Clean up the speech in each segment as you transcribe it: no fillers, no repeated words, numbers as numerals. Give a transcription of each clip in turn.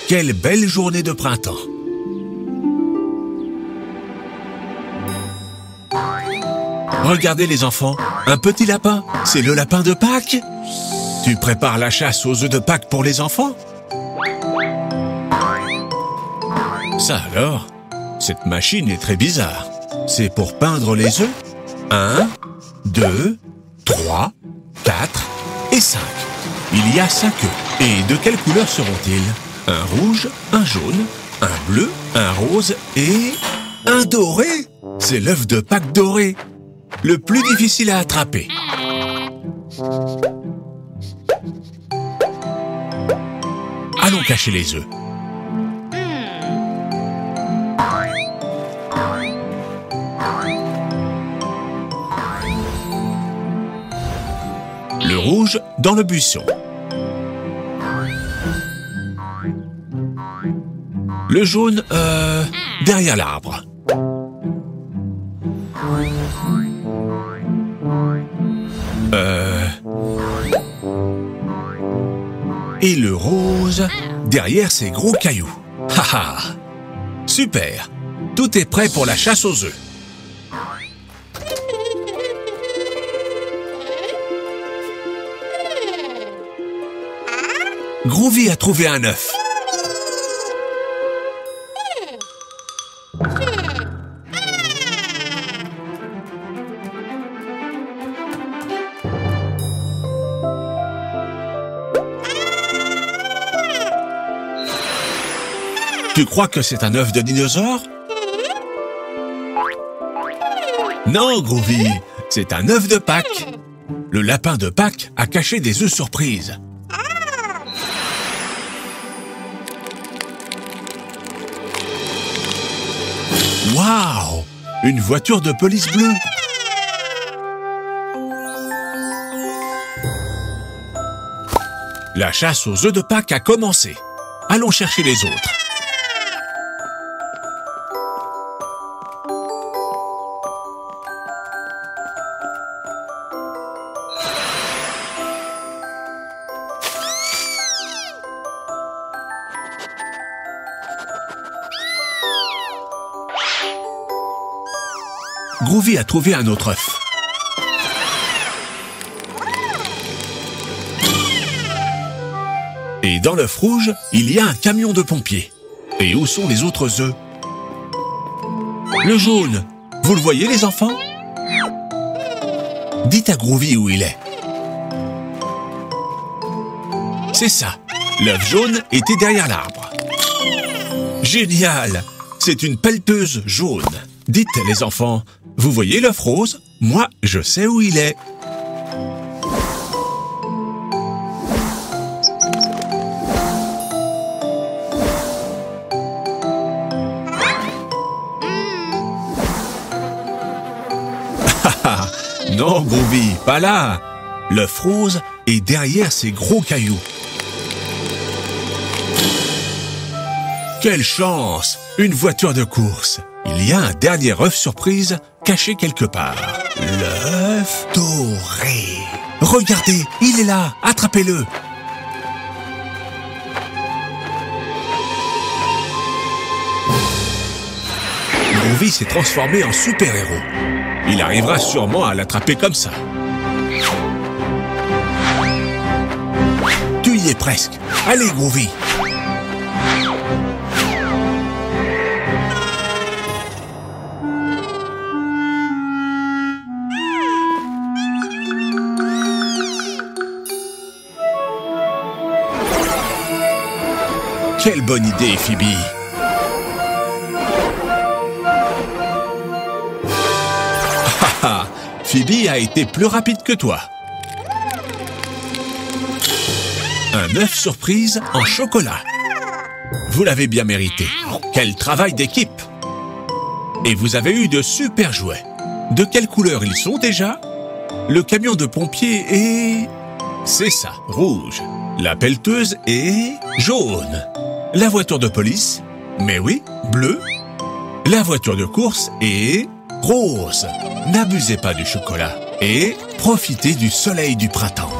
Quelle belle journée de printemps! Regardez les enfants, un petit lapin, c'est le lapin de Pâques. Tu prépares la chasse aux œufs de Pâques pour les enfants? Ça alors, cette machine est très bizarre. C'est pour peindre les œufs. 1, 2, 3, 4 et 5. Il y a 5 œufs. Et de quelle couleur seront-ils? Un rouge, un jaune, un bleu, un rose et un doré. C'est l'œuf de Pâques doré. Le plus difficile à attraper. Allons cacher les œufs. Le rouge dans le buisson. Le jaune, derrière l'arbre. Et le rose, derrière ces gros cailloux. Haha! Super! Tout est prêt pour la chasse aux œufs. Groovy a trouvé un œuf. Tu crois que c'est un œuf de dinosaure? Non, Groovy, c'est un œuf de Pâques. Le lapin de Pâques a caché des œufs surprises. Waouh! Une voiture de police bleue. La chasse aux œufs de Pâques a commencé. Allons chercher les autres. Groovy a trouvé un autre œuf. Et dans l'œuf rouge, il y a un camion de pompiers. Et où sont les autres œufs? Le jaune, vous le voyez les enfants? Dites à Groovy où il est. C'est ça, l'œuf jaune était derrière l'arbre. Génial! C'est une pelleteuse jaune. Dites les enfants, vous voyez l'œuf rose? Moi, je sais où il est. Non, Groovy, pas là. L'œuf rose est derrière ces gros cailloux. Quelle chance! Une voiture de course. Il y a un dernier œuf surprise caché quelque part. L'œuf doré. Regardez, il est là. Attrapez-le. Groovy s'est transformé en super-héros. Il arrivera sûrement à l'attraper comme ça. Tu y es presque. Allez, Groovy. Quelle bonne idée, Phoebe. Phoebe a été plus rapide que toi. Un œuf surprise en chocolat. Vous l'avez bien mérité. Quel travail d'équipe! Et vous avez eu de super jouets. De quelle couleur ils sont déjà? Le camion de pompiers est... C'est ça, rouge. La pelleteuse est... jaune. La voiture de police? Mais oui, bleu. La voiture de course est... rose. N'abusez pas du chocolat et profitez du soleil du printemps.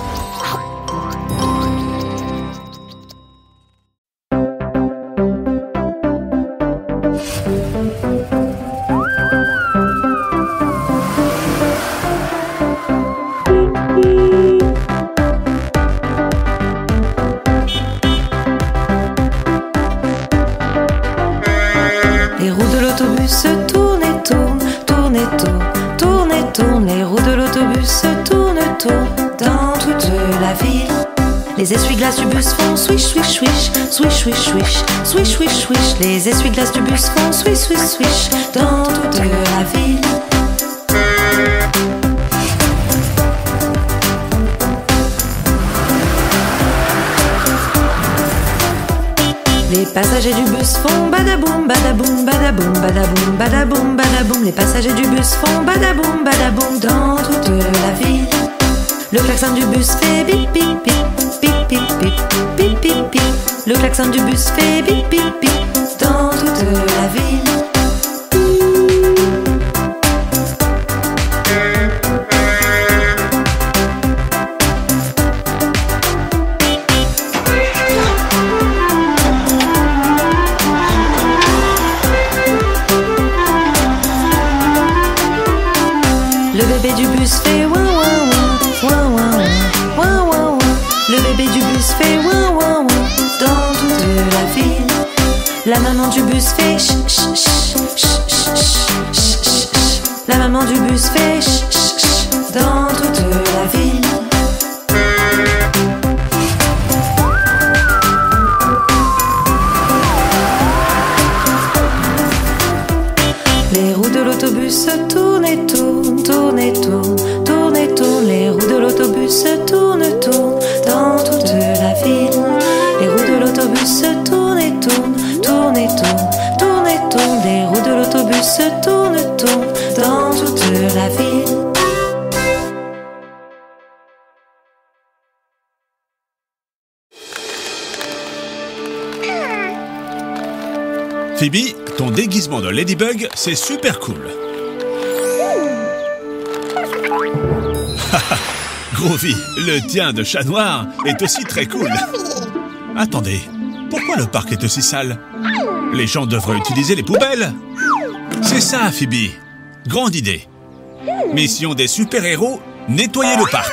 l'autobus tourne et tourne, tourne et tourne, tourne et tourne. Les roues de l'autobus tournent, tournent dans toute la ville. Les essuie-glaces du bus font swish, swish, swish, swish, swish, swish, swish, swish, swish. Les essuie-glaces du bus font swish, swish, swish dans toute la ville. Les passagers du bus font badaboum, badaboum, badaboum, badaboum, badaboum, badaboum. Les passagers du bus font badaboum, badaboum dans toute la ville. Le klaxon du bus fait bip, bip, bip, bip, bip, bip, bip, bip, bip. Le klaxon du bus fait bip, bip, bip dans toute la ville. Le bébé du bus fait ouin ouin ouin, ouin ouin ouin, ouin ouin ouin. Le bébé du bus fait ouin ouin ouin dans toute la ville. La maman du bus fait ch ch ch ch ch ch ch ch. La maman du bus fait ch ch ch dans toute la ville. Les roues de l'autobus tournent et tournent, tournent et tournent, tournent et tournent. Les roues de l'autobus tournent, tournent dans toute la ville. Les roues de l'autobus tournent et tournent, tournent et tournent, tournent et tournent. Les roues de l'autobus tournent, tournent dans toute la ville. Phoebe, ton déguisement de Ladybug, c'est super cool. Groovy, le tien de chat noir est aussi très cool. Attendez, pourquoi le parc est aussi sale? Les gens devraient utiliser les poubelles. C'est ça, Phoebe. Grande idée. Mission des super-héros, nettoyer le parc.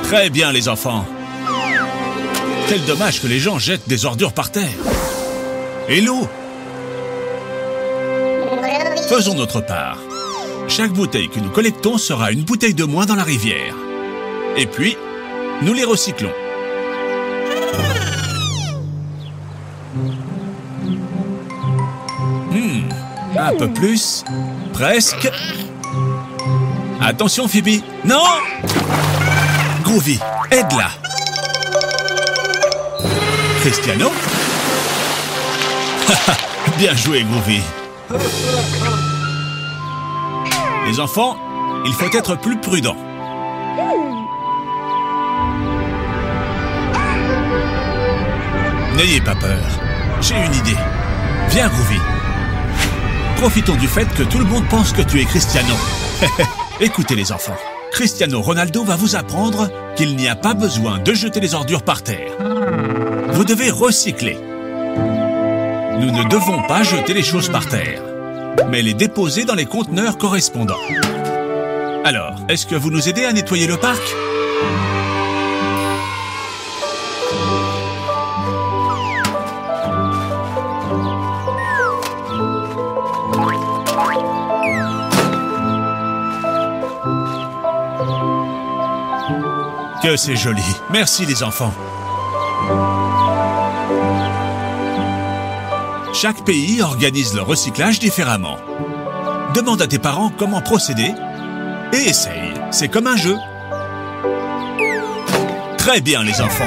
Très bien, les enfants. Quel dommage que les gens jettent des ordures par terre. Et l'eau? Faisons notre part. Chaque bouteille que nous collectons sera une bouteille de moins dans la rivière. Et puis, nous les recyclons. Un peu plus. Presque. Attention, Phoebe. Non! Groovy, aide-la. Cristiano? Bien joué, Groovy. Les enfants, il faut être plus prudent. N'ayez pas peur. J'ai une idée. Viens, Groovy. Profitons du fait que tout le monde pense que tu es Cristiano. Écoutez, les enfants. Cristiano Ronaldo va vous apprendre qu'il n'y a pas besoin de jeter les ordures par terre. Vous devez recycler. Nous ne devons pas jeter les choses par terre, mais les déposer dans les conteneurs correspondants. Alors, est-ce que vous nous aidez à nettoyer le parc? Que c'est joli. Merci les enfants. Chaque pays organise le recyclage différemment. Demande à tes parents comment procéder et essaye. C'est comme un jeu. Très bien les enfants.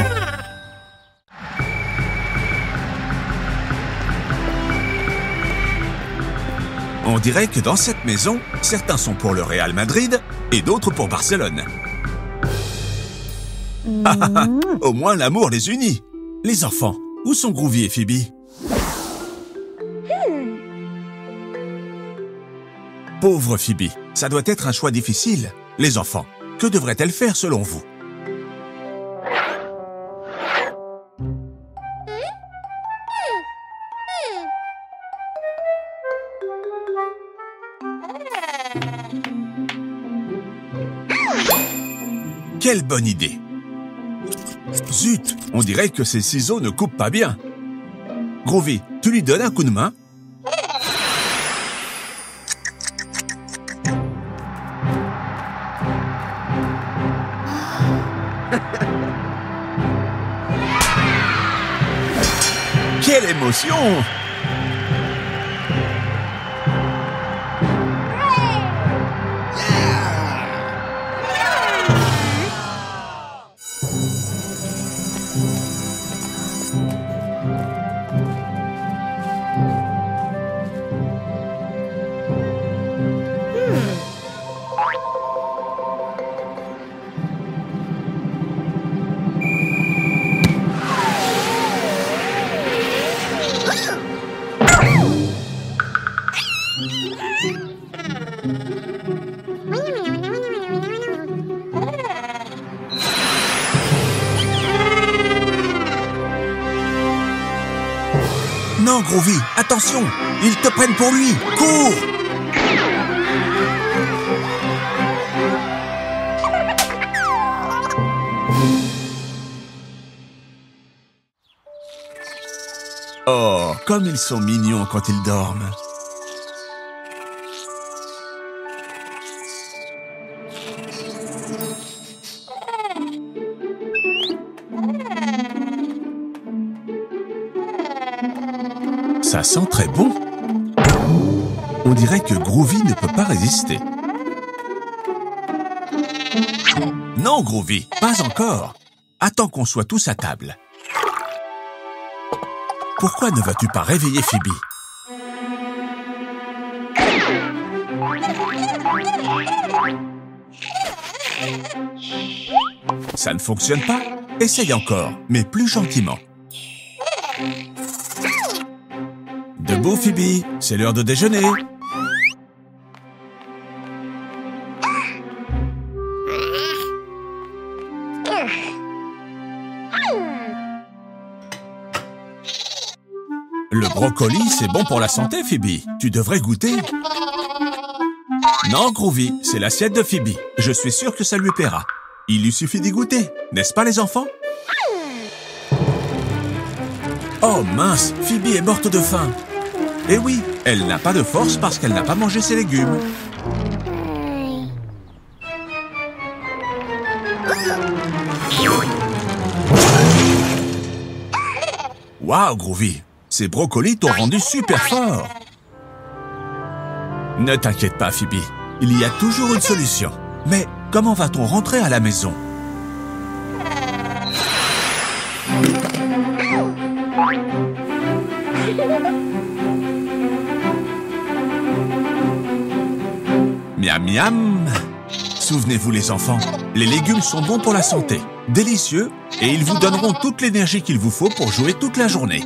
On dirait que dans cette maison, certains sont pour le Real Madrid et d'autres pour Barcelone. Au moins l'amour les unit. Les enfants, où sont Groovy et Phoebe? Pauvre Phoebe, ça doit être un choix difficile. Les enfants, que devrait-elle faire selon vous? Quelle bonne idée! Zut, on dirait que ces ciseaux ne coupent pas bien. Groovy, tu lui donnes un coup de main? Quelle émotion! Non, Groovy, attention! Ils te prennent pour lui! Cours! Oh, comme ils sont mignons quand ils dorment! Ça sent très bon. On dirait que Groovy ne peut pas résister. Non, Groovy, pas encore. Attends qu'on soit tous à table. Pourquoi ne vas-tu pas réveiller Phoebe? Ça ne fonctionne pas? Essaye encore, mais plus gentiment. Debout, Phoebe, c'est l'heure de déjeuner. Le brocoli, c'est bon pour la santé, Phoebe. Tu devrais goûter. Non, Groovy, c'est l'assiette de Phoebe. Je suis sûr que ça lui plaira. Il lui suffit d'y goûter, n'est-ce pas, les enfants? Oh mince, Phoebe est morte de faim. Eh oui, elle n'a pas de force parce qu'elle n'a pas mangé ses légumes. Waouh, Groovy, ces brocolis t'ont rendu super fort. Ne t'inquiète pas, Phoebe, il y a toujours une solution. Mais comment va-t-on rentrer à la maison? Miam miam! Souvenez-vous les enfants, les légumes sont bons pour la santé, délicieux, et ils vous donneront toute l'énergie qu'il vous faut pour jouer toute la journée.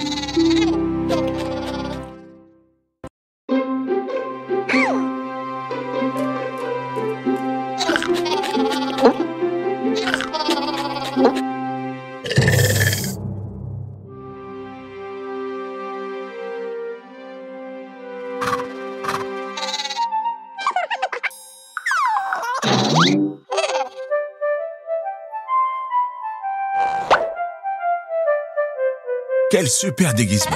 Quel super déguisement!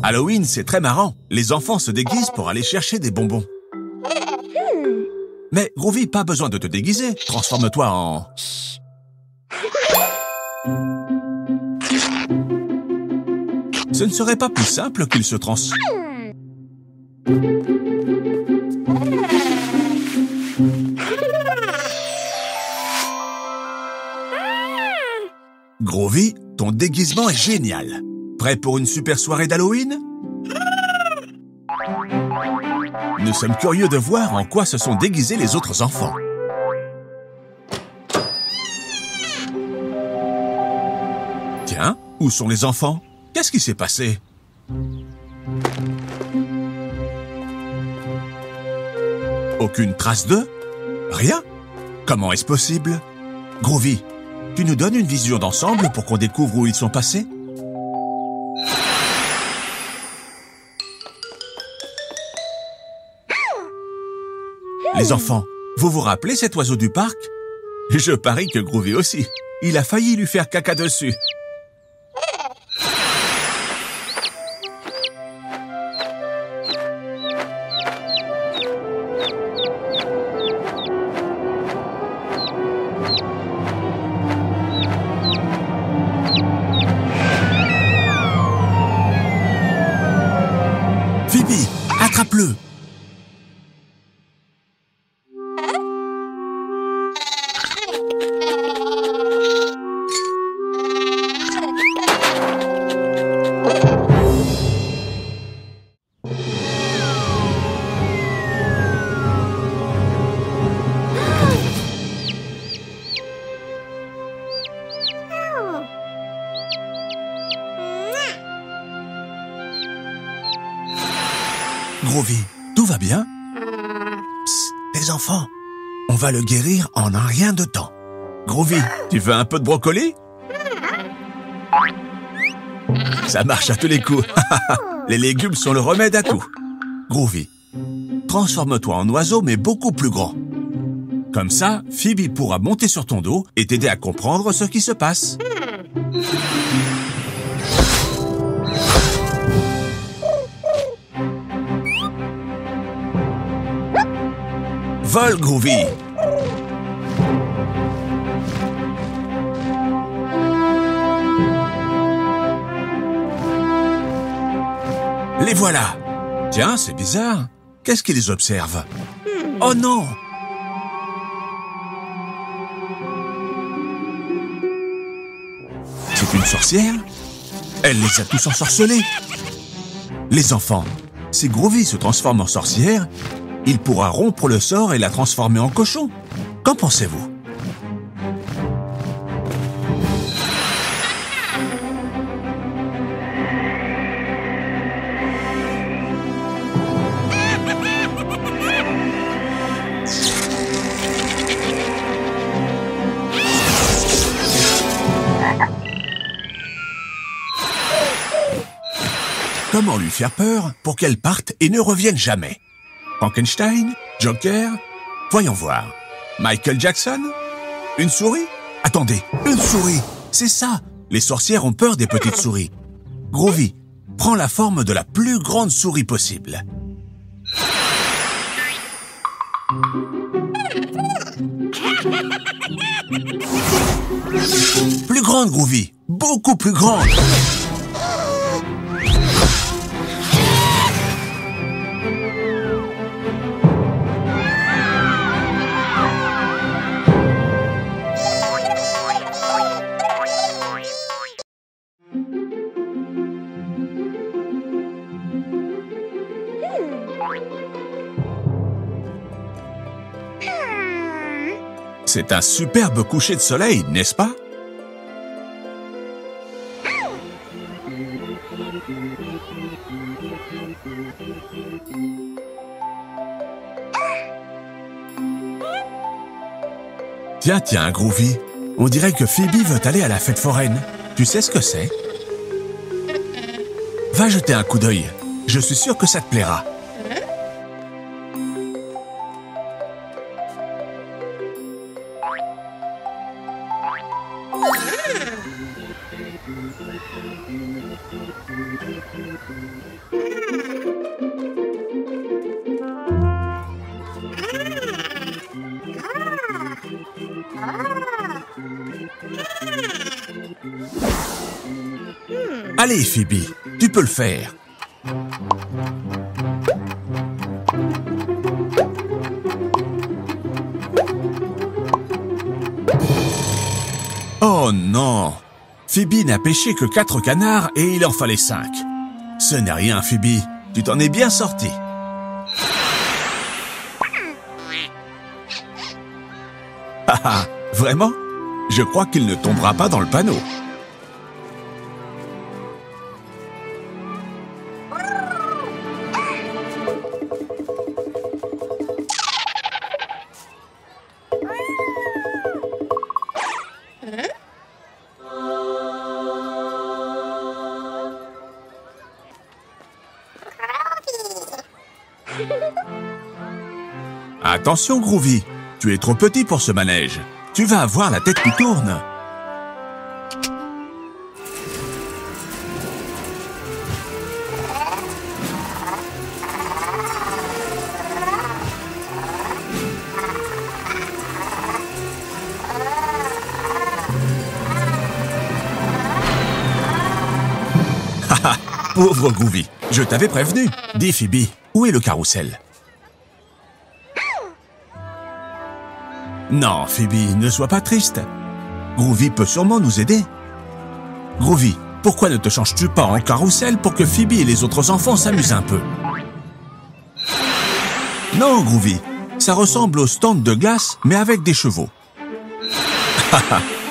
Halloween, c'est très marrant. Les enfants se déguisent pour aller chercher des bonbons. Mais Groovy, pas besoin de te déguiser. Transforme-toi en... Ce ne serait pas plus simple qu'il se Groovy, ton déguisement est génial. Prêt pour une super soirée d'Halloween? Nous sommes curieux de voir en quoi se sont déguisés les autres enfants. Tiens, où sont les enfants? Qu'est-ce qui s'est passé? Aucune trace d'eux? Rien? Comment est-ce possible? Groovy, tu nous donnes une vision d'ensemble pour qu'on découvre où ils sont passés? Les enfants, vous vous rappelez cet oiseau du parc? Je parie que Groovy aussi. Il a failli lui faire caca dessus. Phoebe, attrape-le! Groovy, tout va bien? Psst, les enfants, on va le guérir en un rien de temps. Groovy, tu veux un peu de brocoli? Ça marche à tous les coups. Les légumes sont le remède à tout. Groovy, transforme-toi en oiseau mais beaucoup plus grand. Comme ça, Phoebe pourra monter sur ton dos et t'aider à comprendre ce qui se passe. Vole, Groovy! Les voilà! Tiens, c'est bizarre. Qu'est-ce qui les observe? Oh non! C'est une sorcière? Elle les a tous ensorcelés! Les enfants, si Groovy se transforme en sorcière, il pourra rompre le sort et la transformer en cochon. Qu'en pensez-vous? Comment lui faire peur pour qu'elle parte et ne revienne jamais? Frankenstein? Joker? Voyons voir. Michael Jackson? Une souris? Attendez, une souris! C'est ça! Les sorcières ont peur des petites souris. Groovy, prends la forme de la plus grande souris possible. Plus grande, Groovy! Beaucoup plus grande! C'est un superbe coucher de soleil, n'est-ce pas? Tiens, tiens, Groovy. On dirait que Phoebe veut aller à la fête foraine. Tu sais ce que c'est? Va jeter un coup d'œil. Je suis sûr que ça te plaira. Allez, Phoebe, tu peux le faire. Oh non! Phoebe n'a pêché que 4 canards et il en fallait 5. Ce n'est rien, Phoebe. Tu t'en es bien sorti. Ah, vraiment? Je crois qu'il ne tombera pas dans le panneau. Attention, Groovy, tu es trop petit pour ce manège. tu vas avoir la tête qui tourne. Pauvre Groovy, je t'avais prévenu. Dis Phoebe, où est le carrousel? Non, Phoebe, ne sois pas triste. Groovy peut sûrement nous aider. Groovy, pourquoi ne te changes-tu pas en carrousel pour que Phoebe et les autres enfants s'amusent un peu? Non, Groovy, ça ressemble au stand de glace, mais avec des chevaux.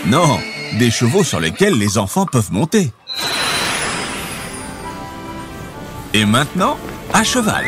Non, des chevaux sur lesquels les enfants peuvent monter. Et maintenant, à cheval.